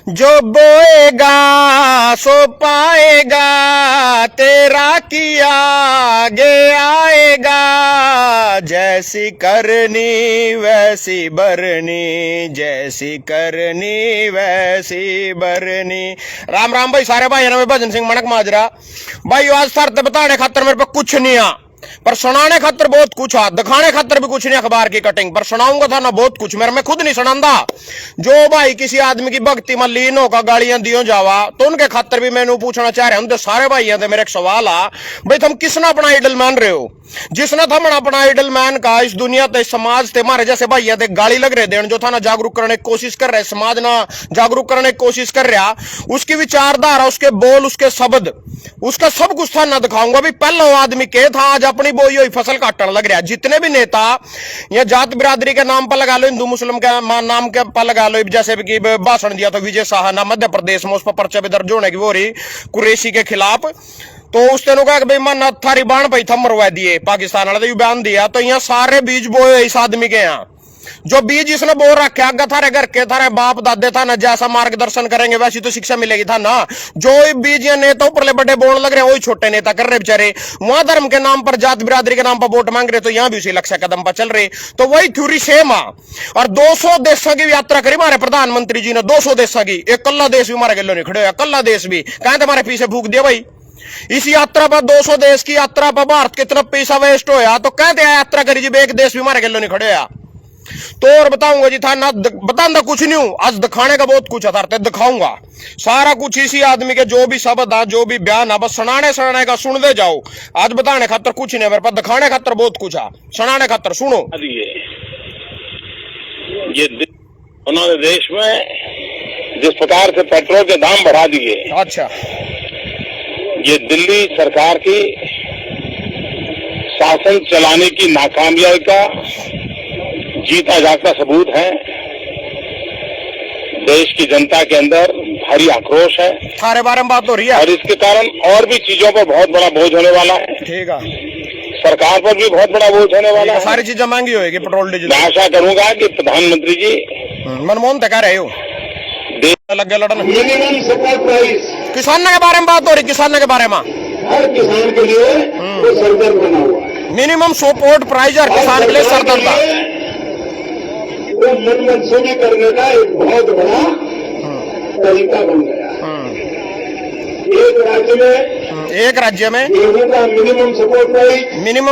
जो बोएगा सो पाएगा, तेरा किया आगे आएगा, जैसी करनी वैसी बरनी, जैसी करनी वैसी बरनी। राम राम भाई सारे भाई, मैं भजन सिंह मणक माजरा भाई। आज सर बताने खातर मेरे पे कुछ नहीं आ, पर सुनाने खातर बहुत कुछ आ, दिखाने खातर भी कुछ नहीं अखबार की कटिंग, पर सुनाऊंगा था ना बहुत कुछ। मेरे में खुद नहीं सुनांदा। जो भाई किसी आदमी की भक्ति में लीन होकर गालियां दियो जावा, तो उनके खातर भी मैंने पूछना चाह रहा हूं। सारे भाई मेरे एक सवाल आ भाई, तुम किसने अपना आइडल मान रहे हो? जिसने थम अपना आइडल मान का इस दुनिया ते समाज ते मारे जैसे भाई ते गाली लग रहे देन, जो था ना जागरूक करने की कोशिश कर रहे, समाज ना जागरूक करने की कोशिश कर रहा, उसकी विचारधारा, उसके बोल, उसके शब्द, उसका सब कुछ था ना दिखाऊंगा। भी पहला आदमी के था, आज अपनी बोई हुई फसल काटने लग रहा। जितने भी नेता या जात बिरादरी के नाम पर लगा लो, हिंदू मुस्लिम के नाम के पर लगा लो, जैसे कि भाषण दिया तो विजय शाह मध्य प्रदेश में, उस पर पर्चा भी दर्ज होने की वो रही कुरैशी के खिलाफ, तो उस तेनों का भाई मन थारी बाण भाई थम मरवा दिए पाकिस्तान वाले, बयान दिया। तो यहाँ सारे बीज बोए इस आदमी के, यहाँ जो बीज इसने बो रखे आगे थारे घर के, थारे बाप दादे था ना, जैसा मार्गदर्शन करेंगे वैसी तो शिक्षा मिलेगी था ना। जो बीज या नेता ऊपर बड़े बोलने लग रहे हैं, वही छोटे नेता कर रहे बेचारे। वहां धर्म के नाम पर, जात बिरादरी के नाम पर वोट मांग रहे, तो यहाँ भी उसी लक्ष्य कदम पर चल रहे। तो वही थ्योरी सेम आ। और 200 देशों की यात्रा करी हमारे प्रधानमंत्री जी ने, 200 देशों की। एक कल्ला देश भी हमारे गलों नहीं खड़े हो, कल्ला देश भी कहें तुम्हारे पीछे फूक दिया भाई। इस यात्रा पर 200 देश की यात्रा पर भारत कितना पैसा वेस्ट होया, तो कहते हैं यात्रा करी जी, एक देश भी हमारे गलों नहीं खड़े हो। तो और बताऊंगा जी था ना, बताऊंगा कुछ नहीं हूं, आज दिखाने का बहुत कुछ था, दिखाऊंगा सारा कुछ इसी आदमी के, जो भी शब्द आ, जो भी बयान आ, बस सुनाने का सुन दे जाओ। आज बताने खातर कुछ नहीं मेरे पास, दिखाने खातर बहुत कुछ आ, सुनाने खातर सुनो। ये उन्होंने देश में जिस प्रकार से पेट्रोल के दाम बढ़ा दिए, अच्छा, ये दिल्ली सरकार की शासन चलाने की नाकामयाबी का जीता जागता सबूत है। देश की जनता के अंदर भारी आक्रोश है, सारे बारे में बात हो रही है, और इसके कारण और भी चीजों पर बहुत बड़ा बोझ होने वाला है। ठीक है, सरकार पर भी बहुत बड़ा बोझ होने वाला है। सारी चीजें महंगी होगी, पेट्रोल डीजल। मैं आशा करूंगा कि प्रधानमंत्री जी मनमोहन तक कह रहे हो लगे लड़न। मिनिमम सपोर्ट प्राइस, किसानों के बारे में बात हो रही, किसानों के बारे में, हर किसान के लिए वो सरदर्द बना हुआ है। मिनिमम सपोर्ट प्राइस और किसान के लिए सरदर्द था, वो मनमंसूबी करने का एक बहुत बड़ा तरीका बन गया। एक राज्य में गेहूं का मिनिमम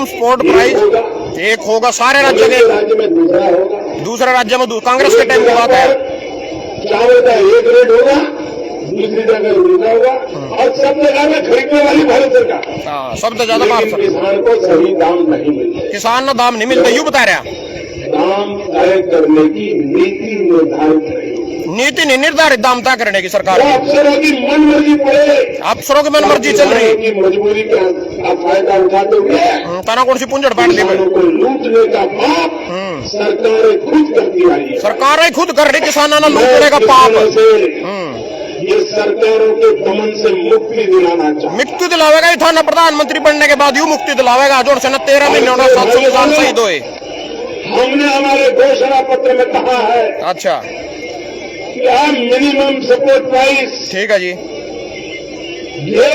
सपोर्ट प्राइस एक होगा सारे राज्य के, राज्य में दूसरा होगा, दूसरे राज्य में कांग्रेस के टाइम की बात है। चावल का एक रेट होगा, दूसरी जगह दूसरा होगा, और सब जगह में खरीदने वाली भारत सरकार। सबसे ज्यादा भारत सरकार। किसान को सही दाम नहीं मिलता, किसान ना दाम नहीं मिलता, यूं बता रहा। दाम तय करने की नीति निर्धारित है, नीति नहीं निर्धारित दाम तय करने की सरकार, अफसरों की मनमर्जी पड़े, अफसरों की मनमर्जी चल रही है, मजबूरी का फायदा उठाते हुए तना कौन सी पुंजड़ बैठ ली, को लूटने का पाप सरकारें खुद करती आई है। सरकारें खुद कर रही किसानों ने लूटने का पाप। ये सरकारों के दमन से मुक्ति दिलाना चाहिए। मुक्ति दिलावेगा, था ना प्रधानमंत्री बनने के बाद यूं मुक्ति दिलावेगा, जो से न 13 महीने 700 किसान शहीद हुए। हमने हमारे घोषणा पत्र में कहा है, अच्छा, कि आप मिनिमम सपोर्ट प्राइस, ठीक है जी, ये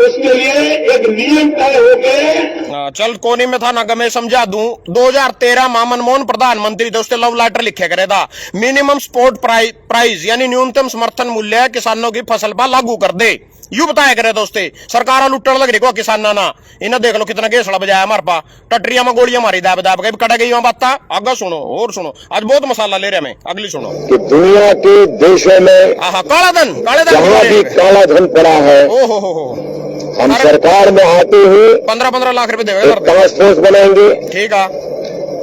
उसके लिए एक नियम तय हो गए। चल कोनी में था ना, मैं समझा दूं, 2013 में मनमोहन प्रधानमंत्री थे, उसने लव लेटर लिखे करे था, मिनिमम सपोर्ट प्राइस यानी न्यूनतम समर्थन मूल्य किसानों की फसल पर लागू कर दे, यूं बताया करे दोस्ते। सरकार लुटने लग रही को किसाना ना, इन्हें देख लो कितना गेसड़ा बजाया हमारे पास, टटरिया में गोलियां मारी दाब दाब के कट गई वहां बात। आगे सुनो और सुनो, आज बहुत मसाला ले रहे मैं, अगली सुनो। कि दुनिया के देशों में काला धन जहाँ भी काला धन पड़ा है, हो हम सरकार में आते ही 15-15 लाख रुपए देगा, टास्क फोर्स बनाएंगे। ठीक है,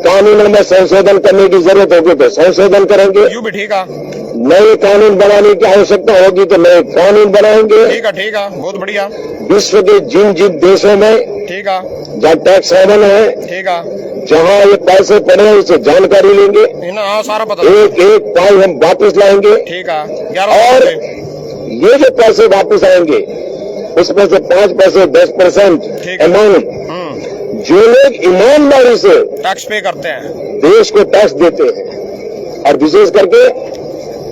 कानून में संशोधन करने की जरूरत होगी तो संशोधन करेंगे, यूं भी ठीक है, नए कानून बनाने की आवश्यकता होगी तो नए कानून बनाएंगे। ठीक है, बहुत बढ़िया। विश्व के जिन देशों में, ठीक है, जहाँ टैक्स हेवन है, ठीक है, जहाँ ये पैसे पड़े हैं उससे जानकारी लेंगे, सारा पता, एक पाई हम वापस लाएंगे। ठीक है, और ये जो पैसे वापस आएंगे उसमें से 5 पैसे 10% अमाउंट जो लोग ईमानदारी से टैक्स पे करते हैं, देश को टैक्स देते हैं, और विशेष करके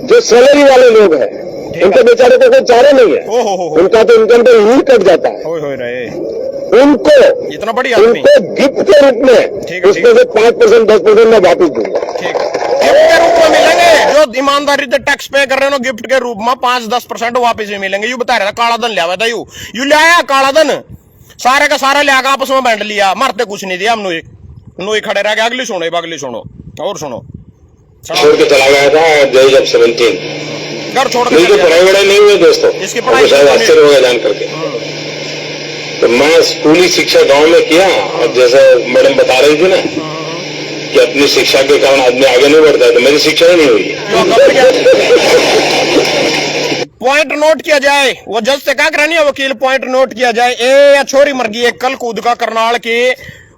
जो सैलरी वाले लोग हैं उनके बेचारे को कोई चारा नहीं है, उनका तो इनकम पे ही कट जाता है। उनको इतना बड़ी आदमी उनको गिफ्ट के रूप में उसमें से 5% 10% मैं वापिस दूंगा। गिफ्ट के रूप में मिलेंगे, जो ईमानदारी से टैक्स पे कर रहे हो गिफ्ट के रूप में 5-10% वापिस भी मिलेंगे। यू बता रहा था काला धन लिया था, यू लिया काला धन सारे का सारा लिया आपस में बांट लिया, मरते कुछ नहीं दिया। हम नोई खड़े रह गए। अगली सुनो और सुनो। छोड़ के चला गया था जय जब 17 घर छोड़ के पढ़ाई वढ़ाई नहीं हुई दोस्तों, इसकी पढ़ाई शायद आश्चर्य होगा जान करके। तो मैं स्कूली शिक्षा गांव में किया, और जैसे मैडम बता रही थी ना कि अपनी शिक्षा के कारण आदमी आगे नहीं बढ़ता है, तो मेरी शिक्षा ही नहीं हुई। पॉइंट नोट किया जाए, वो जज से क्या करानी है वकील, पॉइंट नोट किया जाए। ए छोरी मर गई है कल कूद का करनाल की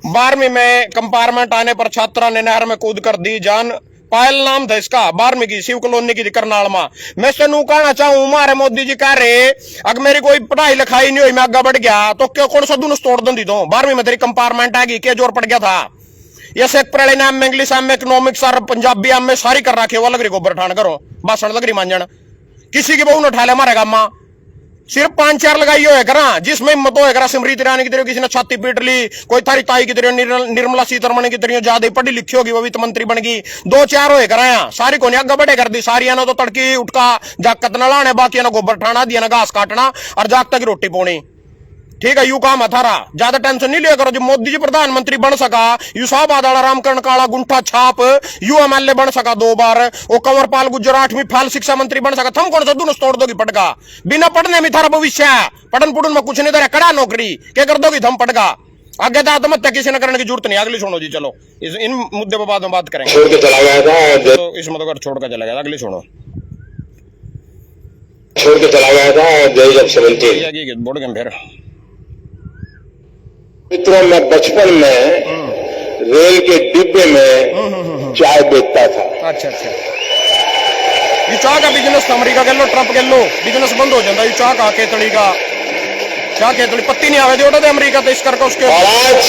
12वीं में कंपार्टमेंट आने पर छात्रा ने नहर में कूद कर दी जान। पायल नाम था इसका, 12वीं की, शिव कॉलोनी की करनाल में। मैं से नू कहना चाहूं, हमारे मोदी जी कह रहे अगर मेरी कोई पढ़ाई लिखाई नहीं हुई, मैं आगे बढ़ गया तो क्यों कौन सा दून तोड़ दी दो। 12वीं में तेरी कंपार्टमेंट आ गई, क्या जोर पड़ गया था। ये सेक प्रणाली नाम में, इंग्लिश में, इकोनॉमिक्स और पंजाबी में सारी कर रखे, वो लग रही गोबर ठान करो, भाषण लग रही मांझन। किसी की बहू ने उठा ले मारे गामा, सिर्फ 5-4 लगाई हो करा, जिसमें हिम्मत हो करा। स्मृति ईरानी की तरह किसी ने छाती पीट ली, कोई थारी ताई की तरह निर्मला सीतारमण की तरह ज्यादा पढ़ी लिखी होगी, वो वित्त मंत्री बन गई। 2-4 हो कराया, सारी को आगे बढ़े कर दी। सारिया ने तो तड़की उठका जाकत न लाने, बाकी ने गोबर ठाना दिया, ना घास काटना और जागता की रोटी पानी। ठीक है, यू काम है थारा, ज्यादा टेंशन नहीं लिया करो। जो मोदी जी प्रधानमंत्री बन सका, यू साहबाद रामकरण काला गुंठा छाप यू MLA बन सका 2 बार, वो कंवरपाल गुज्जर 8वीं फाल शिक्षा मंत्री बन सका। थम कौन सा दोनों तोड़ दोगी पटका, बिना पढ़ने में थारा भविष्य है। पढ़न पुढ़न में कुछ नहीं दे, कड़ा नौकरी क्या कर दोगी थम पटका। आगे तो आत्महत्या किसी ने करने की जरूरत नहीं। अगली सुनो जी, चलो इन मुद्दे पर बाद में बात करेंगे। छोड़ के चला गया था तो इस मुद्दे पर छोड़ कर चला गया। अगली सुनो। छोड़ के चला गया था जय जब 17 बोर्ड गए फिर। मित्रों, मैं बचपन में रेल के डिब्बे में चाय बेचता था। अच्छा, ये चाह का बिजनेस था, अमेरिका के लो ट्रंप के लो बिजनेस बंद हो जाता। ये चाह का केतड़ी का, चाह केतड़ी पत्ती नहीं आवे दे अमेरिका तो इस करके उसके। और आज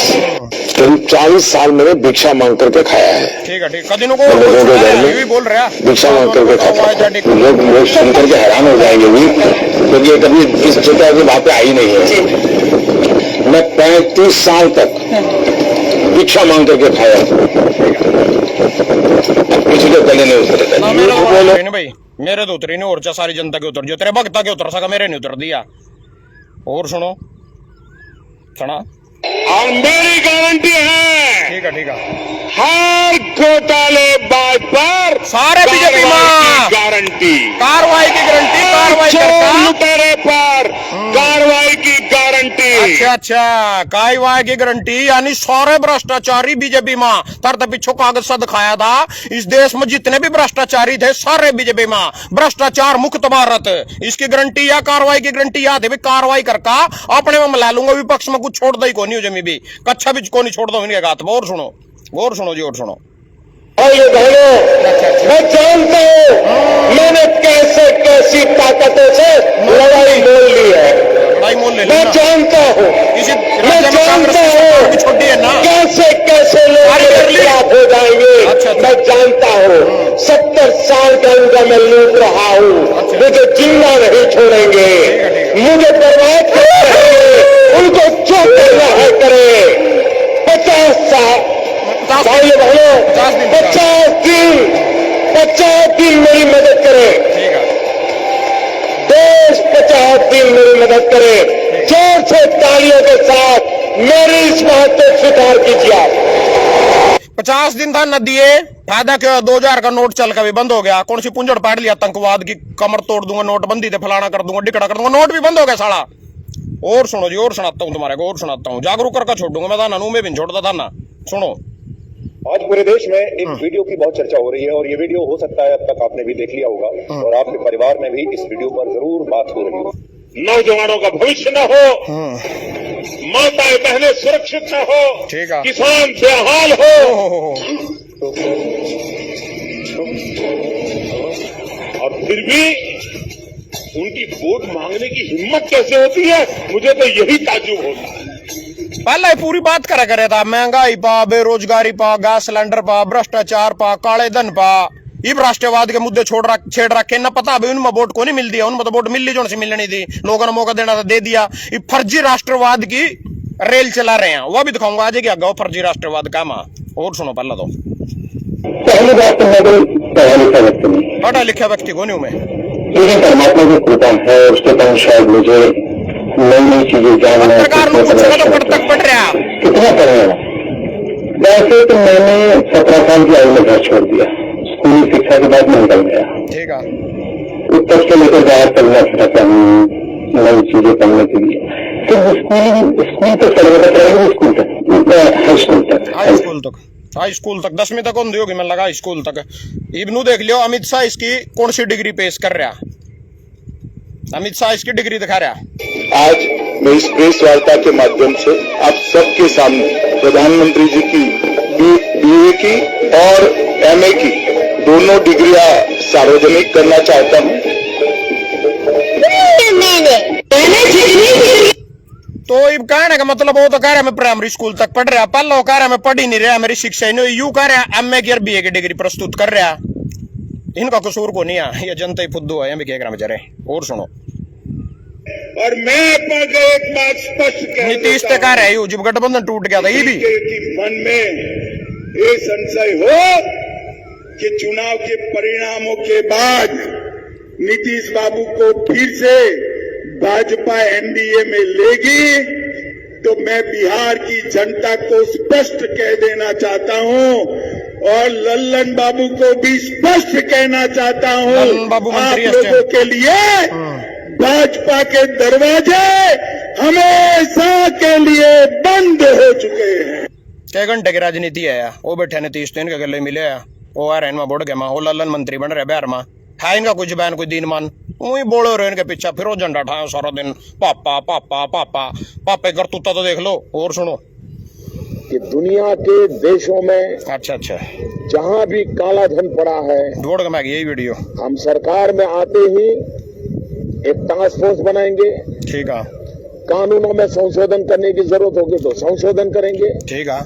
40 साल मैंने भिक्षा मांग करके खाया है। ठीक है, कभी लोगों को बोल रहा है भिक्षा मांग करके खाता, लोग सुन करके हैरान हो जाएंगे भी, क्योंकि कभी इस प्रकार की बातें आई नहीं है। मैं 35 साल तक भिक्षा मांग करके खाया, किसी के गले नहीं उतरे भाई। मेरे तो उतरी नहीं, और सारी जनता के उतर जो तेरे भक्ता के उतर सका, मेरे नहीं उतर दिया। और सुनो सुना, और मेरी गारंटी है, ठीक है, हर घोटालेबाज पर सारे बीजेपी गारंटी, कार्रवाई की गारंटी, कार्रवाई लुटेरे पर कार्रवाई की गारंटी। अच्छा, कार्रवाई की गारंटी, यानी सारे भ्रष्टाचारी बीजेपी में तरत पीछो कागज सा दिखाया था। इस देश में जितने भी भ्रष्टाचारी थे सारे बीजेपी में, भ्रष्टाचार मुक्त भारत, इसकी गारंटी या कार्रवाई की गारंटी याद है। कार्रवाई करका अपने में मिला लूंगा, विपक्ष में कुछ छोड़ दई को नहीं जमी भी, कच्चा भी को नहीं छोड़ दो इनके हाथ में। और सुनो जी, और सुनो। और ये बहनों, मैं जानता हूं मैंने कैसे कैसी ताकतों से लड़ाई मोल ली है, मैं जानता हूं, छोटी है ना, कैसे लोग खिलाफ हो जाएंगे। मैं जानता हूं 70 साल के अंदर मैं लूट रहा हूं, मुझे जिंदा नहीं छोड़ेंगे, मुझे बर्बाद करेंगे, उनको जो करना है करे। 50 साल भाई बहनों, 50 दिन मेरी मदद करे, देश 50 दिन मेरी मदद करे। जोर से तालियों के साथ मेरी इस बात को स्वीकार कीजिए आप। 50 दिन था न दिए, फायदा क्या, 2000 का नोट चल का भी बंद हो गया। कौन सी पुंजड़ पाड़ लिया आतंकवाद की, कमर तोड़ दूंगा, नोटबंदी थे फलाना कर दूंगा, डिकड़ा कर दूंगा, नोट भी बंद हो गया साला। और सुनो जी, और सुनाता हूँ तुम्हारे को, और सुनाता हूँ, जागरूक करके छोड़ दूंगा मैं था ना, में भी छोड़ता था ना। सुनो, आज पूरे देश में एक वीडियो की बहुत चर्चा हो रही है, और ये वीडियो हो सकता है अब तक आपने भी देख लिया होगा, और आपके परिवार में भी इस वीडियो पर जरूर बात हो रही हो। नौजवानों का भविष्य न हो, माताएं बहनें सुरक्षित न हो, किसान बेहाल हो, और फिर भी उनकी वोट मांगने की हिम्मत कैसे होती है, मुझे तो यही ताज्जुब होता है। पहले पूरी बात करा था, महंगाई पा, बेरोजगारी पा, गैस सिलेंडर पा, भ्रष्टाचार पा, काले धन पा, इब राष्ट्रवाद के मुद्दे छेड़ रखे ना, पता अभी उनमें वोट को नहीं मिल दिया, उनमें तो वोट मिल ली जो मिलनी थी, लोगों ने मौका देना था दे दिया। ये फर्जी राष्ट्रवाद की रेल चला रहे हैं, वो भी दिखाऊंगा आज क्या गाँव फर्जी राष्ट्रवाद का माँ। और सुनो पहला तो पहली बात तो मैं पढ़ा लिखा व्यक्ति नहीं, पढ़ा लिखा व्यक्ति को नहीं हूं मैं, लेकिन परमात्मा की कृपा है, उसके कारण शायद मुझे नई नई चीजें जानना। पत्रकार में पूछेगा तो पढ़ तक पढ़ रहा कितना पढ़ेगा। वैसे तो मैंने 17 साल की आयु में घर छोड़ दिया, स्कूली शिक्षा के बाद में निकल गया। ठीक है, उत्तर से लेकर बाहर चलना चाहता हूँ नई चीजें करने के लिए। स्कूल तो सर्वदा करेंगे, स्कूल तक, हाई स्कूल तक 10वीं तक होंगी होगी, मैं लगा स्कूल तक। इब्नू देख लियो, अमित शाह इसकी कौन सी डिग्री पेश कर रहा, अमित शाह इसकी डिग्री दिखा रहा। आज मैं इस प्रेस वार्ता के माध्यम से आप सबके सामने प्रधानमंत्री जी की BA की और MA की दोनों डिग्रियां सार्वजनिक करना चाहता हूं। तो इब कहने का मतलब वो तो कह रहा मैं प्राइमरी स्कूल तक पढ़ रहा, पहला वो कह रहा मैं पढ़ ही नहीं रहा, मेरी शिक्षा ही नहीं, यू कह रहा MA की और BA की डिग्री प्रस्तुत कर रहा। इनका कसूर को नहीं है, ये जनता ही फुद्दू है, कह रहा बेचारे। और सुनो, और मैं अपना एक बात स्पष्ट कह नीतीश तक कह रहा है जब गठबंधन टूट गया था, ये भी मन में ये संशय हो कि चुनाव के परिणामों के बाद नीतीश बाबू को फिर से भाजपा NDA में लेगी, तो मैं बिहार की जनता को स्पष्ट कह देना चाहता हूं और लल्लन बाबू को भी स्पष्ट कहना चाहता हूं, आप लोगों के लिए भाजपा के दरवाजे हमेशा के लिए बंद हो चुके हैं। कई घंटे की राजनीति है, वो बैठे नीतीश तो इनके गले मिले, वो आ रहे बोर्ड के माँ, वो लल्लन मंत्री बन रहे बिहार में, है इनका कुछ बयान कोई दिन मान, वही बोलो रहे इनके पीछे, फिर वो झंडा उठाए सारा दिन, पापा पापा पापा पापा करतूता तो देख लो। और सुनो कि दुनिया के देशों में अच्छा जहां भी काला धन पड़ा है, बोर्ड में यही वीडियो, हम सरकार में आते ही एक टास्क फोर्स बनाएंगे। ठीक है, कानूनों में संशोधन करने की जरूरत होगी तो संशोधन करेंगे। ठीक है,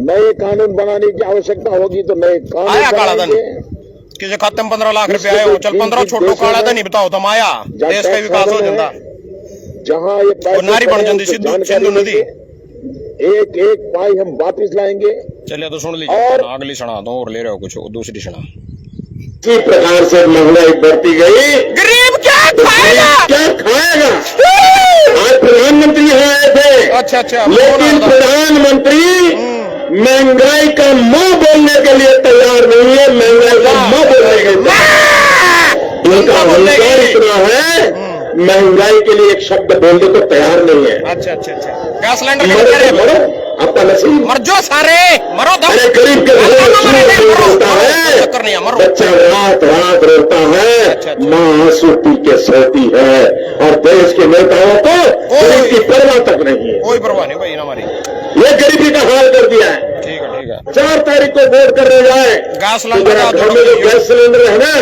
नए कानून बनाने की आवश्यकता होगी तो नए कानून बनाएंगे। किसी खाते में 15 लाख रुपया आए, चल 15 छोटो काला धन नहीं बताओ तुम आया, देश का विकास हो जाता, जहाँ ये नारी बन जाती सिंधु नदी, एक एक पाई हम वापिस लाएंगे। चलिए तो सुन लीजिए, और अगली सुना दो, और ले रहे हो कुछ दूसरी सुना। इसी प्रकार से महंगाई बढ़ती गई, गरीब क्या खाएगा, आज प्रधानमंत्री आए थे, अच्छा, लेकिन प्रधानमंत्री महंगाई का मुंह बोलने के लिए तैयार नहीं है, महंगाई का मुंह बोलने के लिए उनका अहंकार इतना है, महंगाई के लिए एक शब्द बोलने को तैयार नहीं है। अच्छा, गैस सिलेंडर आपका नसीब, मर जाओ सारे, मरो दम, अरे गरीब के रोता है, बच्चा रात रात रोता है, माँ आंसू पी के सोती है, और देश के नेताओं को गरीब की परवाह तक नहीं है, कोई परवाह नहीं भाई हमारी, ये गरीबी का हाल कर दिया है। ठीक है 4 तारीख को वोट करने जाए, गैस सिलेंडर घर में जो गैस सिलेंडर है ना,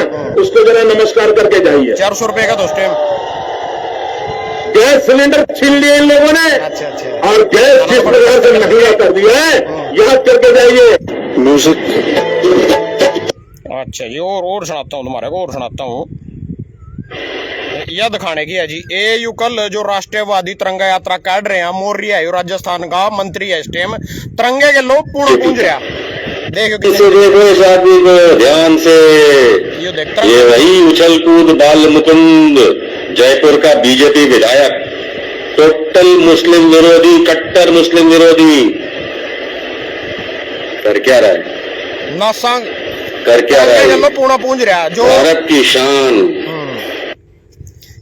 उसको जरा नमस्कार करके जाइए। 400 रुपए का दोस्त गैस सिलेंडर छीन लिए इन लोगों ने, अच्छा, और गैस किस प्रकार से महंगा कर दिया है, याद करके जाइए। म्यूजिक अच्छा, ये और सुनाता हूँ तुम्हारे को, और सुनाता हूँ, यह दिखाने की है जी। AU कल जो राष्ट्रवादी तिरंगा यात्रा काट रहे हैं, मौर्य है राजस्थान का मंत्री है, इस टाइम तिरंगे के लोग पूर्ण गूंज रहा, देखो इस आदमी को ध्यान से, ये वही उछल कूद बाल मुकुंद जयपुर का बीजेपी विधायक, टोटल मुस्लिम विरोधी, कट्टर मुस्लिम विरोधी, कर क्या रहा है, नासंग कर क्या रहा है, पूर्ण पूंज रहा जो भारत की शान,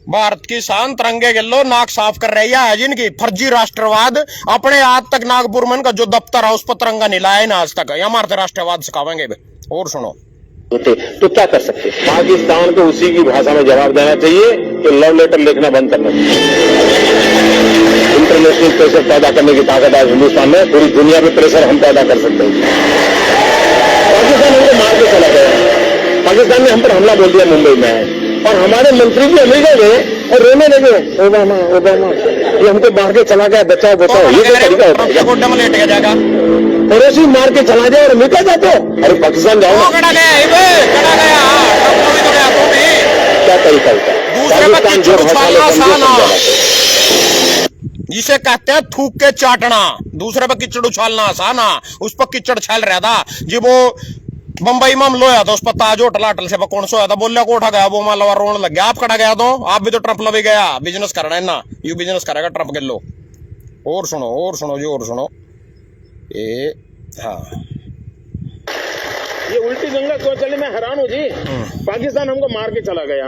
भारत की शान तिरंगे के लो नाक साफ कर रही है जिनकी फर्जी राष्ट्रवाद, अपने आज तक नागपुर में का जो दफ्तर है उस पर तिरंगा नहीं लाया ना आज तक, हमारे राष्ट्रवाद सिखावेंगे। और सुनो तो क्या कर सकते, पाकिस्तान को उसी की भाषा में जवाब देना चाहिए कि लव लेटर लिखना बंद करना चाहिए। इंटरनेशनल प्रेशर पैदा करने की ताकत आज हिंदुस्तान में, पूरी दुनिया में प्रेशर हम पैदा कर सकते हैं। पाकिस्तान हमको मार के चला गया, पाकिस्तान ने हम पर हमला बोल दिया मुंबई में, और हमारे मंत्री भी अमेरिका गए और रोने लगे, ओबामा ओबामा, ये हमको मार के चला गया, बचाओ बचाओ, ये तो तरीका होता है। पड़ोसी मार के चला जाए और मिटा जाते हो। अरे पाकिस्तान जाओ ना। कड़ा गया कड़ा गया, ट्रंप भी तो गया तू भी। क्या तरीका होता है? दूसरे पर कीचड़ उछालना आसान, जिसे कहते हैं थूक के चाटना। दूसरे पर कीचड़ उछालना आसान, उस पर कीचड़ छल रहा था जी। वो बंबई में हम लोया था, उस पर ताज होटल होटल से कौन सोया था, बोलिया को उठा गया वो मालवा रोने लग गया। आप कड़ा गया तो आप भी तो ट्रंप लगे गया, बिजनेस करना है ना, यू बिजनेस करेगा ट्रंप के लो। और सुनो जी, और सुनो ये। हाँ, ये उल्टी दंगा क्यों चले, मैं हैरान हूँ जी। पाकिस्तान हमको मार के चला गया,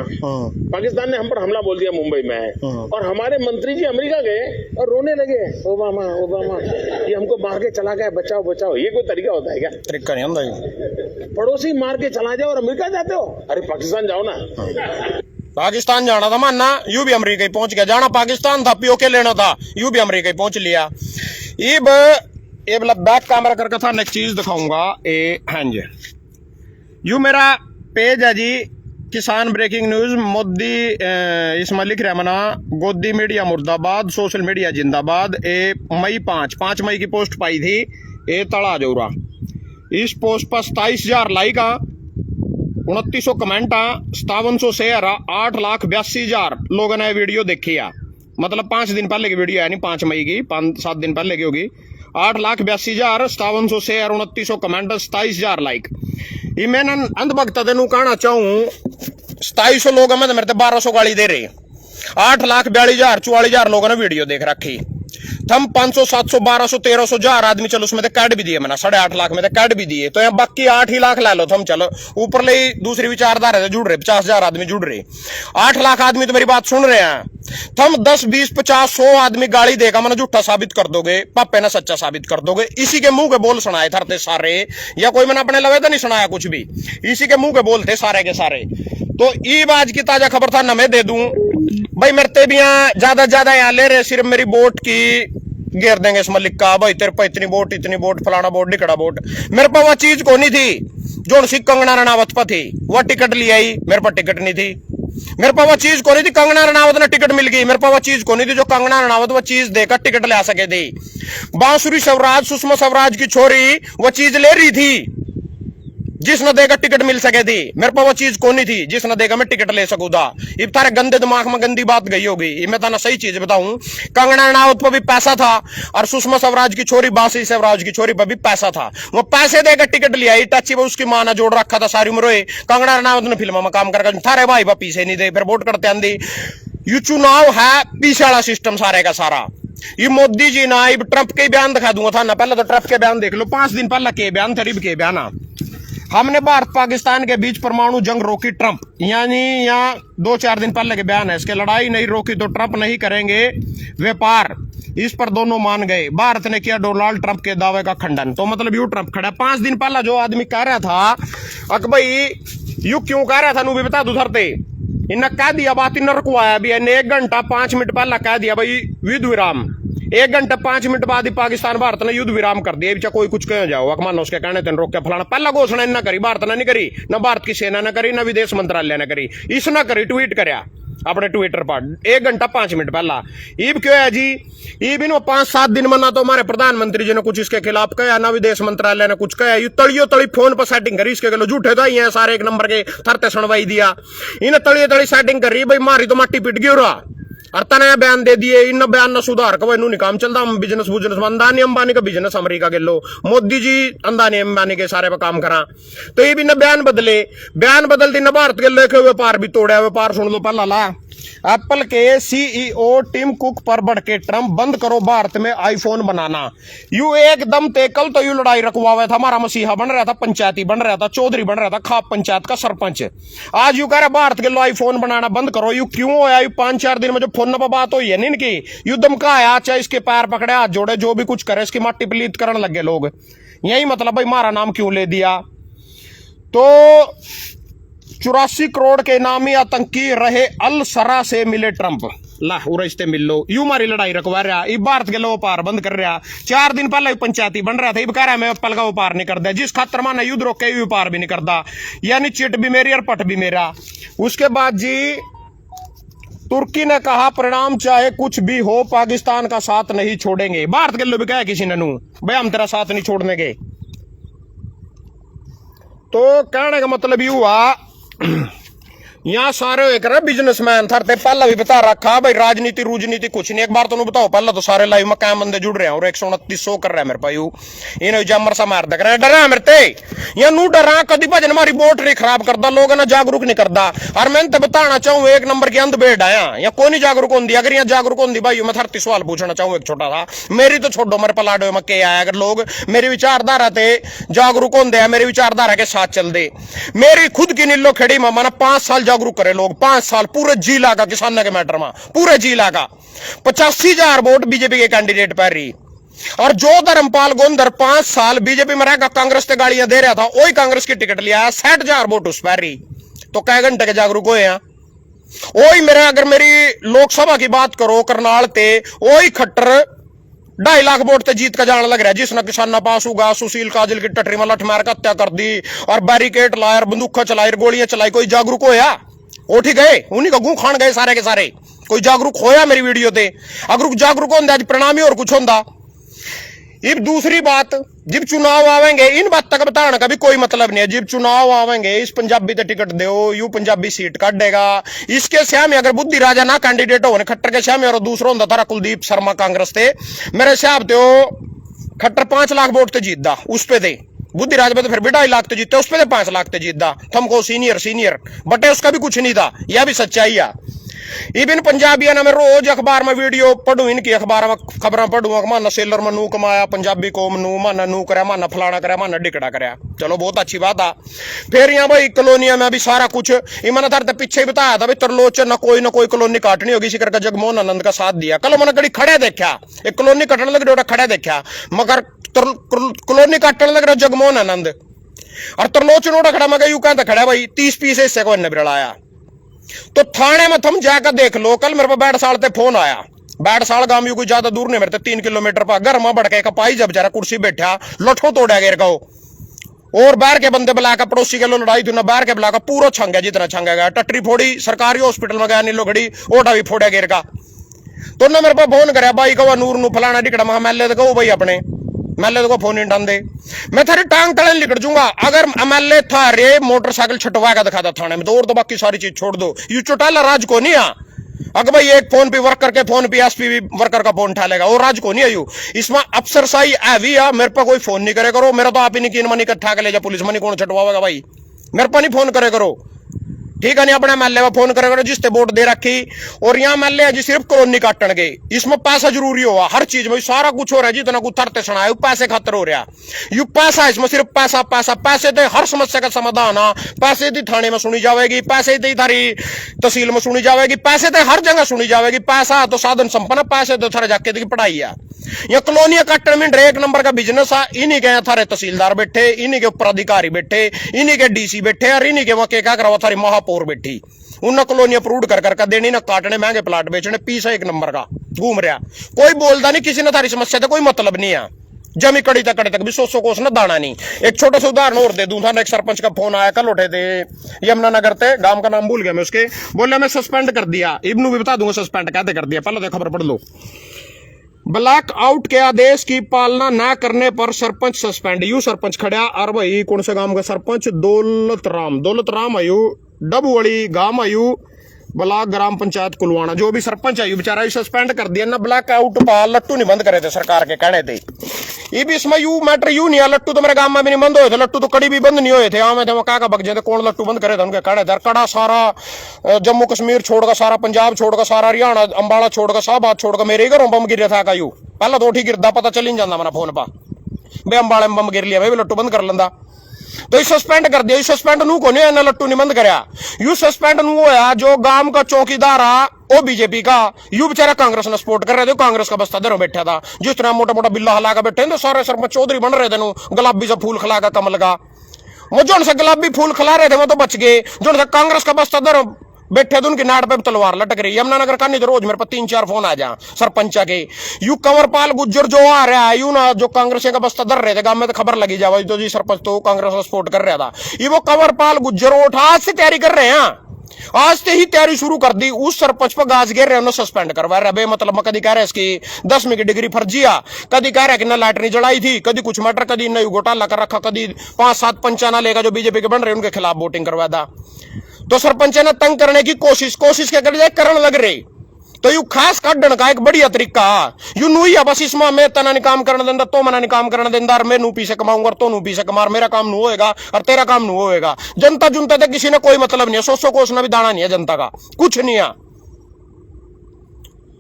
पाकिस्तान ने हम पर हमला बोल दिया मुंबई में, और हमारे मंत्री जी अमेरिका गए और रोने लगे, ओबामा ओबामा ये हमको मार के चला गया, बचाओ बचाओ। ये कोई तरीका होता है क्या? तरीका नहीं होता। पड़ोसी मार के चला जाओ और अमेरिका जाते हो। अरे पाकिस्तान जाओ ना। पाकिस्तान जाना था मानना, यू भी अमेरिका ही पहुंच गया। जाना पाकिस्तान था, पीओके लेना था, यू भी अमेरिका ही पहुंच लिया। ये बैक कैमरा करके था नेक्स्ट चीज दिखाऊंगा। हाँ जी, यू मेरा पेज है जी, किसान ब्रेकिंग न्यूज मोदी। इसमें लिख रहा मना, गोदी मीडिया मुर्दाबाद, सोशल मीडिया जिंदाबाद। मई 5 मई की पोस्ट पाई थी। ये तड़ा जोरा, इस पोस्ट पर 27,000 लाइक, 2900 कमेंट, 5700 शेयर, 8,82,000 लोगों ने वीडियो देखी है। मतलब 5 दिन पहले की वीडियो है, नहीं 5 मई की, 5-7 दिन पहले की होगी। 8,82,000, 5700 शेयर, 2900 कमेंट, 27,000 लाइक। ये मैंने अंधभक्त तेनू कहना चाहूं, 2700 लोग में तो मेरे 1200 गाली दे रहे। 8,42,000 44,000 लोगों ने वीडियो देख रखी। थम 500 700 1200 1300 हजार आदमी, चलो उसमें तो कैड भी दिए मैंने, 8.5 लाख में तो कैड भी दिए, तो यहाँ बाकी 8 ही लाख ला लो थम। चलो ऊपर ले दूसरी विचारधारा से जुड़ रहे, 50,000 आदमी जुड़ रहे, 8 लाख आदमी तो मेरी बात सुन रहे हैं। थम 10 20 50 100 आदमी गाली देगा, मैंने झूठा साबित कर दोगे, पापे ने सच्चा साबित कर दोगे। इसी के मुंह के बोल सुनाए थरते सारे, या कोई मैंने अपने लवे तो नहीं सुनाया कुछ भी, इसी के मुंह के बोल थे सारे के सारे। तो ईब आज की ताजा खबर था न मैं दे दूं भाई, मरते भी यहाँ ज्यादा यहाँ ले रहे, सिर्फ मेरी बोट की घेर देंगे इसमें लिखा भाई तेरे पर इतनी बोट फलाना बोट ढिकड़ा बोट। मेरे पास वह चीज को नहीं थी जो सी कंगना रनावत पर थी, वह टिकट ले आई, मेरे पास टिकट नहीं थी। मेरे पास वह चीज को नहीं थी, कंगना रनावत ने टिकट मिल गई, मेरे पास वह चीज को नहीं थी जो कंगना रनावत वह चीज देकर टिकट ले आ सके थी। बांसुरी स्वराज, सुषमा स्वराज की छोरी वह चीज ले रही थी जिसने देगा टिकट मिल सके थी, मेरे पास वो चीज कौन नहीं थी जिसने देगा मैं टिकट ले सकूं था। ये थारे गंदे दिमाग में गंदी बात गई होगी, मैं ताना सही चीज बताऊं, कंगना रनावत पर भी पैसा था और सुषमा स्वराज की छोरी बांसुरी स्वराज की छोरी पर भी पैसा था, वो पैसे देकर टिकट ले आई। टची वो उसकी मां ने जोड़ रखा था सारी उम्र। कंगना रनावत ने फिल्म में काम करके थारे भाई बा पीछे नहीं दे, फिर वोट करते आंधी। ये चुनाव है पीछे वाला सिस्टम सारे का सारा। ये मोदी जी ना, ट्रंप के बयान दिखा दूंगा था ना, पहले तो ट्रंप के बयान देख लो, 5 दिन पहले के बयान थे, के बयान हमने भारत पाकिस्तान के बीच परमाणु जंग रोकी ट्रंप, यानी यहाँ 2-4 दिन पहले के बयान है इसके। लड़ाई नहीं रोकी तो ट्रंप नहीं करेंगे व्यापार, इस पर दोनों मान गए। भारत ने किया डोनाल्ड ट्रंप के दावे का खंडन, तो मतलब यू ट्रंप खड़ा। 5 दिन पहले जो आदमी कह रहा था अक भाई यू क्यों कह रहा था, नू भी बता दू धरते इन्हें कह दिया बात, इन रुकवाया भी 1 घंटा 5 मिनट पहले कह दिया भाई युद्ध विराम। 1 घंटा 5 मिनट बाद ही पाकिस्तान भारत ने युद्ध विराम कर दिया। चाहे कोई कुछ कह जाओ, मानो उसके कहने तेन रोक के फलाना, पहला घोषणा न करी भारत ने, नहीं करी, न भारत की सेना ने करी, न विदेश मंत्रालय ने करी, इसने करी, ट्वीट करया अपने ट्विटर पर 1 घंटा 5 मिनट पहला। ईब क्यों है जी, ईब इन 5-7 दिन में ना तो हमारे प्रधानमंत्री जी ने कुछ इसके खिलाफ कहा, ना विदेश मंत्रालय ने कुछ कहा। ये तड़ियो तड़ी फोन पर सेटिंग करी, इसके गलो झूठे तो ही है सारे, 1 नंबर के थरते सुनवाई दिया। इन्हें तड़ियो तड़ी सेटिंग करी भाई, मारी तो माटी पिट गई रहा और तने बयान दे दिए। इन बयान न सुधार का नहीं काम चलता, हम बिजनेस अंदानी अंबानी का बिजनेस अमेरिका के लो, मोदी जी अंदानी अंबानी के सारे पे काम करा। तो ये भी न बयान बदले, बयान बदलती न भारत के लेके व्यापार भी तोड़ा। व्यापार सुन लो पहला ला, एप्पल के सीईओ टिम कुक पर बढ़ के ट्रंप, बंद करो भारत में आईफोन बनाना। यू एकदम ते कल तो यू लड़ाई रखवावे था, हमारा मसीहा बन रहा था, पंचायती बन रहा था, चौधरी बन रहा था, खाप पंचायत का सरपंच। आज यू कह रहा भारत के लो आईफोन बनाना बंद करो। यू क्यों होया, 5-4 दिन में जो फोन पर बात हुई है नी इनकी, यू धमकाया, चाहे इसके पैर पकड़े हाथ जोड़े, जो भी कुछ करे, इसकी माटी पलीत करने लगे लोग। यही मतलब भाई हमारा नाम क्यों ले दिया। तो 84 करोड़ के इनामी आतंकी रहे अल सरा से मिले ट्रंप, ला रिश्ते मिल लो। यू हमारी लड़ाई रखवा रहा, ये भारत के लो व्यापार बंद कर रहा। 4 दिन पहले पंचायती बन रहा था, ये कह रहा मैं एप्पल का व्यापार नहीं करता, जिस खातर माना युद्ध रोक के व्यापार भी नहीं करता, यानी चिट भी मेरी और पट भी मेरा। उसके बाद जी तुर्की ने कहा परिणाम चाहे कुछ भी हो पाकिस्तान का साथ नहीं छोड़ेंगे। भारत के लोग कहे किसी ने नू भाई हम तेरा साथ नहीं छोड़ने के। तो कहने का मतलब ये हुआ यहाँ सारे एक बिजनेसमैन थे, पहला भी बता रखा भाई राजनीति रूजनीति कुछ नहीं। एक बार तो बताओ पहला तो सारे लाइव में क्या बंदे जुड़ रहे हैं और 129 शो कर रहे हैं मेरे पायू इन जमर सा मार देख रहे डरा मेरे ते या नू डरा कभी भजन हमारी वोट नहीं खराब करता लोग ना जागरूक नहीं करता। और मैं तो बताना चाहूँ एक नंबर की अंध बेड आया या कोई नहीं जागरूक होती। अगर यहाँ जागरूक होती भाई मैं 30 सवाल पूछना चाहूँ एक छोटा सा, मेरी तो छोड़ो मेरे पलाडो में के आया। अगर लोग मेरी विचारधारा थे जागरूक होते मेरी विचारधारा के साथ चल दे, मेरी खुद की नीलो खेड़ी में मैंने 5 साल जागरूक करे लोग, 5 साल पूरे जिला का किसानों के मैटर में पूरे जिला का 85,000 वोट बीजेपी के कैंडिडेट पर रही। और जो धर्मपाल गोंदर 5 साल बीजेपी में रहकर कांग्रेस से गालियां दे रहा था वही कांग्रेस की टिकट लिया 60,000 वोट उस पर रही। तो कई घंटे के जागरूक हुए हैं वही मेरा। अगर मेरी लोकसभा की बात करो करनाल ते वही खट्टर 2.5 लाख वोट से जीत का जाने लग रहा है जिसने किसान पास होगा सुशील काजल की टटरी में लठ मार कर हत्या कर दी और बैरिकेड लायर बंदूक चलाई गोलियां चलाई। कोई जागरूक होया उठी गए उन्हीं का गूं खान गए सारे के सारे। कोई जागरूक होया मेरी वीडियो ते? अगर जागरूक होता आज परिणाम ही और कुछ होता। अब दूसरी बात जब चुनाव आवेंगे इन बात तक बताने का भी कोई मतलब नहीं है। जब चुनाव आवेंगे इस पंजाबी ते टिकट दो यू पंजाबी सीट काट देगा। इसके श्याम अगर बुद्धि राजा ना कैंडिडेट हो खट्टर के श्याम और दूसरा होता था कुलदीप शर्मा कांग्रेस थे मेरे श्याम तो खट्टर 5 लाख वोट ते जीतदा उस पे दे बुद्धि राज में तो फिर भी 2.5 लाख तो जीतते उस पे 5 लाख तो जीतदा थमको सीनियर बटे उसका भी कुछ नहीं था। यह भी सच्चाई है। इबिन पंजाबिया ना मैं रोज अखबार में वीडियो पढ़ू इनकी अखबार में खबर पढ़ू माना सेलर में नू कमाया पंजाबी कौम नू माना नू कराया माना फलाना कराया माना डिकड़ा कराया। चलो बहुत अच्छी बात है। फिर यहाँ भाई कॉलोनिया में अभी सारा कुछ ईमानदार तो पीछे ही बताया था भाई तरलोचन ना कोई कॉलोनी काटनी होगी इसी करके जगमोहन आनंद का साथ दिया। कल मैंने कड़ी खड़े देखा एक कॉलोनी कटने लग रही खड़े देखा मगर कॉलोनी काटने लग रहा जगमोहन आनंद और तरलोचन उड़ा खड़ा मगर यू कहता खड़ा भाई 30 पीस इससे को बिरलाया। तो थाने में थम जाकर देख लो। कल मेरे पास 62 साल ते फोन आया 62 साल गांव कोई ज्यादा दूर नहीं मेरे 3 किलोमीटर पर घर में बढ़ के कपाई जब जरा कुर्सी बैठा लठो तोड़ा गेर का और बाहर के बंदे बुलाकर पड़ोसी के लो लड़ाई थी ना बाहर के बुलाकर पूरा छंगा जितना छंगा गया टटरी फोड़ी सरकारी हॉस्पिटल में गया नीलो घड़ी ओटा भी फोड़ा गेर का। तो ना मेरे पास फोन कराया भाई कहो नूर नू फलाना टिकड़ा मैं एमएलए तो कहो भाई अपने एमएलए को फोन नहीं डांदे मैं थारी टांग तले लिकड़ दूंगा। अगर एमएलए था रे मोटरसाइकिल छटवा का दिखा था थाने में तो और तो बाकी सारी चीज छोड़ दो। यू चौटाला राज को नहीं आ अगर भाई एक फोन पे वर्कर के फोन पे एसपी भी वर्कर का फोन उठा लेगा और राज को नहीं आयु इसमें अफसर साई हैवी है। मेरे पे कोई फोन नहीं करे करो मेरा तो आप ही नहीं मनी इकट्ठा के ले जा पुलिस मनी कौन छटवाएगा भाई मेरे पे नहीं फोन करे करो ठीक है नहीं अपने एमएलए में फोन करे करो जिससे वोट दे रखी। और यहाँ एमएलए जी सिर्फ कॉलोनी काटन गए इसमें पैसा जरूरी हुआ हर चीज में सारा कुछ हो रहा है जितना कुछ थरते सुना है पैसे खातर हो रहा यू पैसा इसमें सिर्फ पैसा पैसा पैसे तो हर समस्या का समाधान है। पैसे दी थाने में सुनी जाएगी पैसे दी थारी तहसील में सुनी जाएगी पैसे तो हर जगह सुनी जाएगी। पैसा तो साधन संपन्न पैसे तो थारे जाके की पढ़ाई है। यह कॉलोनियां काटने में एक नंबर का बिजनेस है। इन्हीं के थारे तहसीलदार बैठे इन्हीं के ऊपर अधिकारी बैठे इन्हीं के डीसी बैठे और इन्हीं के वहां क्या करा थारी महापौर बैठी उन कॉलोनियां अप्रूव कर देनी ना काटने महंगे प्लाट बेचने पीसा एक नंबर का घूम रहा कोई बोलता नहीं किसी ने थारी समस्या तो कोई मतलब नहीं है। जमी कड़ी तक भी 100 कोस ना दाना नहीं। एक छोटा सा उदाहरण और दे दूं था एक सरपंच का फोन आया कल उठे थे यमुनानगर थे गांव का नाम भूल गया मैं उसके बोले मैं सस्पेंड कर दिया इब्नू भी बता दूंगा सस्पेंड कहते कर दिया पहले तो खबर पढ़ लो। ब्लैक आउट के आदेश की पालना न करने पर सरपंच सस्पेंड। यू सरपंच खड़ा और भाई कौन से गांव का सरपंच दौलत राम आयु डबुवड़ी गांव आयु ब्लॉक ग्राम पंचायत कुलवाना जो भी सरपंच आयु बेचारा सस्पेंड कर दिया ना। ब्लैक आउट पा लट्टू नहीं बंद करे थे सरकार के कहने थे। ये भी इसमें यू मैटर यू नहीं है लट्टू तो मेरे गांव में भी नहीं बंद हुए थे लट्टू तो कड़ी भी बंद नहीं हुए थे आमे थे का बग जाते कौन लट्टू बंद करे थे उनके कहने थे। कड़ा सारा जम्मू कश्मीर छोड़कर सारा पंजाब छोड़कर सारा हरियाणा अंबाला छोड़कर शाहबाद छोड़कर मेरे घरों बम गिर रहा था। यू पहला तो ठीक गिरदा पता चल ही जाता मेरा फोन पा बे अंबाले में बम गिर लिया भाई लट्टू बंद कर लेंदा तो ये सस्पेंड कर दिया। सस्पेंड नू को नहीं लट्टू नहीं बंद कराया यू सस्पेंड नू होया जो गांव का चौकीदार आ वो बीजेपी का यू बेचारा कांग्रेस ने सपोर्ट कर रहे थे कांग्रेस का बस्ता दरों बैठा था जिस तरह मोटा मोटा बिल्ला हला कर बैठे तो सारे सरपंच चौधरी बन रहे थे गुलाबी से फूल खिला का कमल का वो जो से गुलाबी फूल खिला रहे थे वो तो बच गए जो से कांग्रेस का बस्ता दरों बैठे थे उनकी नाड़ पे तलवार लटक रही। यमुनानगर का नहीं तो रोज मेरे पास 3-4 फोन आ जा सरपंच के यू कंवरपाल गुज्जर जो आ रहा है यू ना जो कांग्रेस का बस्ता धर रहे थे गांव में तो खबर लगी जावा तो जी सरपंच तो कांग्रेस का सपोर्ट कर रहा था ये वो कंवरपाल गुज्जर उठा से तैयारी कर रहे हैं आज से ही तैयारी शुरू कर दी। उस सरपंच पर गाज गिर रहे उन्हें सस्पेंड करवा रहे बे, मतलब कभी कह रहे इसकी 10वीं की डिग्री फर्जिया, कभी कह रहे कि न लाइट नहीं जलाई थी, कभी कुछ मैटर, कभी न घोटाला कर रखा, कभी 5-7 पंचाना लेगा जो बीजेपी के बन रहे उनके खिलाफ वोटिंग करवा दा। तो सरपंच ने तंग करने की कोशिश क्या कर जाए करने लग रही। तो यू खास काटने का एक बढ़िया तरीका यू नू ही बस इसमें मैं तना नहीं काम करने देंदा, तो मना नहीं काम करने देंदा, मैं नू पी से कमाऊंगा तो नू पी से कमा, मेरा काम नू होएगा और तेरा काम नू होएगा। जनता जुनता तक किसी ने कोई मतलब नहीं है, 100 को उसने भी दाना नहीं है जनता का, कुछ नहीं है।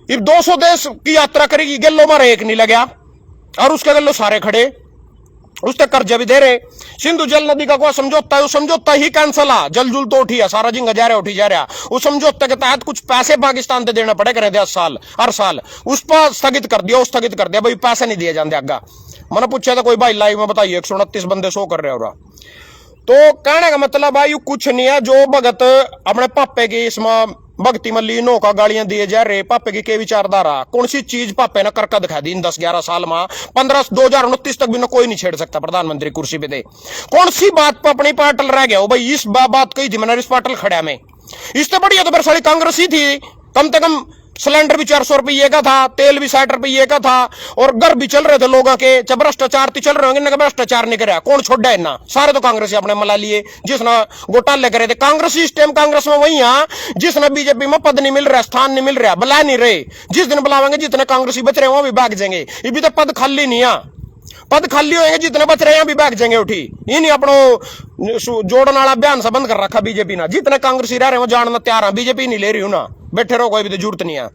ये 200 देश की यात्रा करेगी, गल्लो मारे एक नहीं लगा और उसके गल्लो सारे खड़े, उसके कर्जे भी दे रहे। सिंधु जल नदी का कोई समझौता है, वो समझौता ही कैंसल है, जल जुल तो उठी है, सारा जिंगा जा रहा उठी जा रहा। उस समझौते के तहत कुछ पैसे पाकिस्तान से देना पड़े करे हर साल उस पर स्थगित कर दिया भाई, पैसे नहीं दिए जाते आगा। मैंने पूछा था कोई भाई लाइव में बताइए 129 बंदे शो कर रहे हो। तो कहने का मतलब है यू कुछ नहीं है, जो भगत अपने पापे की इसमें भक्ति में लीन होकर गालियां दिए जा रहे, पापे की के विचारधारा, कौन सी चीज पापे ने करके दिखा दी 10-11 साल में, 2029 तक भी ना कोई नहीं छेड़ सकता प्रधानमंत्री कुर्सी पे दे। कौन सी बात पर अपनी पाटल रह गया हो भाई, इस बात कही थी मैंने, इस पाटल खड़ा में इससे बढ़िया तो फिर सारी कांग्रेस ही थी। कम से कम सिलेंडर भी 400 रुपये का था, तेल भी 60 रुपये का था, और घर भी चल रहे थे लोगों के, जब भ्रष्टाचार चल रहे होंगे, भ्रष्टाचार नहीं कराया, कौन छोड़ा है ना, सारे तो कांग्रेस अपने मला लिए जिसने घोटाले करे थे। कांग्रेस इस टाइम कांग्रेस में वही है जिसने बीजेपी में पद नहीं मिल रहा, स्थान नहीं मिल रहा, बुला नहीं रहे। जिस दिन बुलावेंगे जितने कांग्रेसी बच रहे हैं वो भी भाग जाएंगे। ये भी तो पद खाली नहीं है, पद खाली होंगे जितने बच रहे हैं भी भाग जाएंगे उठी। इन अपनो जोड़ने वाला बयान से बंद कर रखा बीजेपी ना, जितने कांग्रेसी रह रहे हैं वो जानना तैयार है, बीजेपी नहीं ले रही हूं ना, बैठे रहो, कोई भी तो जरूरत नहीं है।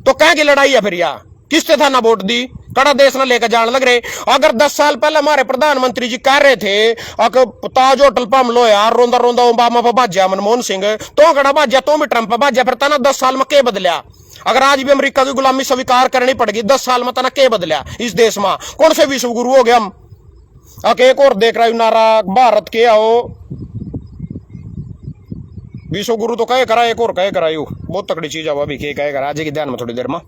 तो कह की लड़ाई है फिर यार, किससे था ना वोट दी, कड़ा देश ना लेकर जाने लग रहे। अगर 10 साल पहले हमारे प्रधानमंत्री जी कह रहे थे ताज होटल पम लो यार, रोंदा रोंदा ओबामा पर बाजा मनमोहन सिंह, तो कड़ा बाजा तो भी ट्रंप पर बाजा, फिर तना 10 साल में क्या बदलिया। अगर आज भी अमेरिका की गुलामी स्वीकार करनी पड़ेगी 10 साल में तना क्या बदलिया इस देश में, कौन से विश्व गुरु हो गए हम। एक और देख रहा हूं नारा भारत के आओ, विश्व गुरु तो कहे करा, एक और कहे करायु, बहुत तकड़ी चीज है अभी के कहे करा, आज की ध्यान में थोड़ी देर में।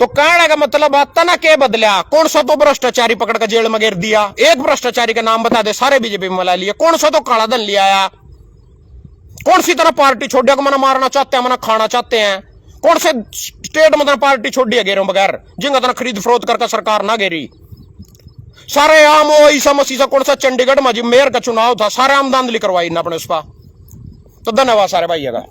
तो कहने का मतलब तना के बदलिया, कौन सा तो भ्रष्टाचारी पकड़ कर जेल में गिर दिया, एक भ्रष्टाचारी का नाम बता दे, सारे बीजेपी में मिला लिए। कौन सा तो काला धन लिया आया, कौन सी तरह पार्टी छोड़िया को मना मारना चाहते हैं, मना खाना चाहते हैं, कौन से स्टेट में पार्टी छोड़ी गेरों बगैर जिनका तना खरीद फरोख्त करके सरकार ना गेरी। सारे आम ईसा मसीह कौन सा चंडीगढ़ में मेयर का चुनाव था, सारे आम धांधली करवाई ना अपने उस पर। तो धन्यवाद सारे भाई का।